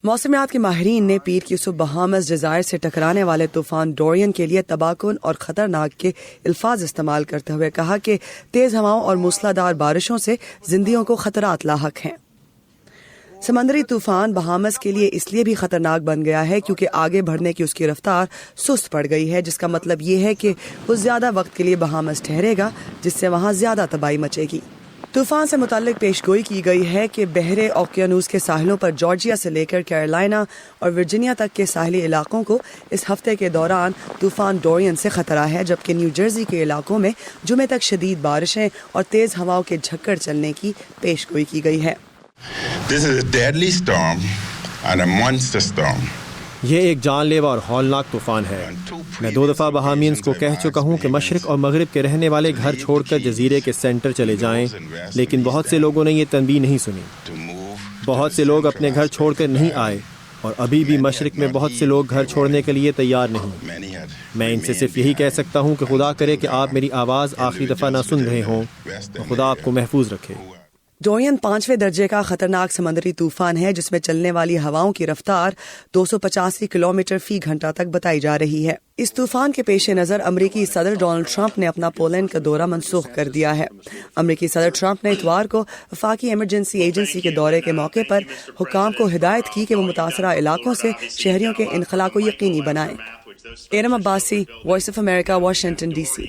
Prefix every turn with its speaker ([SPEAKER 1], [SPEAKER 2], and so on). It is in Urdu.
[SPEAKER 1] موسمیات کے ماہرین نے پیر کی صبح بہامس جزائر سے ٹکرانے والے طوفان ڈورین کے لیے تباہ کن اور خطرناک کے الفاظ استعمال کرتے ہوئے کہا کہ تیز ہواؤں اور موسلادھار بارشوں سے زندگیوں کو خطرات لاحق ہیں۔ سمندری طوفان بہامس کے لیے اس لیے بھی خطرناک بن گیا ہے کیونکہ آگے بڑھنے کی اس کی رفتار سست پڑ گئی ہے، جس کا مطلب یہ ہے کہ وہ زیادہ وقت کے لیے بہامس ٹھہرے گا، جس سے وہاں زیادہ تباہی مچے گی۔ طوفان سے متعلق پیش گوئی کی گئی ہے کہ بحر اوقیانوس کے ساحلوں پر جارجیا سے لے کر کیرولینا اور ورجینیا تک کے ساحلی علاقوں کو اس ہفتے کے دوران طوفان ڈورین سے خطرہ ہے، جبکہ نیو جرسی کے علاقوں میں جمعے تک شدید بارشیں اور تیز ہواؤں کے جھکڑ چلنے کی پیش گوئی کی گئی ہے۔
[SPEAKER 2] This is a deadly storm and a monster storm.
[SPEAKER 3] یہ ایک جان لیوا اور ہولناک طوفان ہے۔ میں 2 دفعہ بہامینز کو کہہ چکا ہوں کہ مشرق اور مغرب کے رہنے والے گھر چھوڑ کر جزیرے کے سینٹر چلے جائیں، لیکن بہت سے لوگوں نے یہ تنبیہ نہیں سنی۔ بہت سے لوگ اپنے گھر چھوڑ کر نہیں آئے، اور ابھی بھی مشرق میں بہت سے لوگ گھر چھوڑنے کے لیے تیار نہیں۔ میں ان سے صرف یہی کہہ سکتا ہوں کہ خدا کرے کہ آپ میری آواز آخری دفعہ نہ سن رہے ہوں، اور خدا آپ کو محفوظ رکھے۔
[SPEAKER 1] ڈورین 5ویں درجے کا خطرناک سمندری طوفان ہے جس میں چلنے والی ہواؤں کی رفتار 285 کلومیٹر فی گھنٹہ تک بتائی جا رہی ہے۔ اس طوفان کے پیش نظر امریکی صدر ڈونلڈ ٹرمپ نے اپنا پولینڈ کا دورہ منسوخ کر دیا ہے۔ امریکی صدر ٹرمپ نے اتوار کو وفاقی ایمرجنسی ایجنسی کے دورے کے موقع پر حکام کو ہدایت کی کہ وہ متاثرہ علاقوں سے شہریوں کے انخلاء کو یقینی بنائیں۔ Erum Abbasi, voice of America, Washington D C.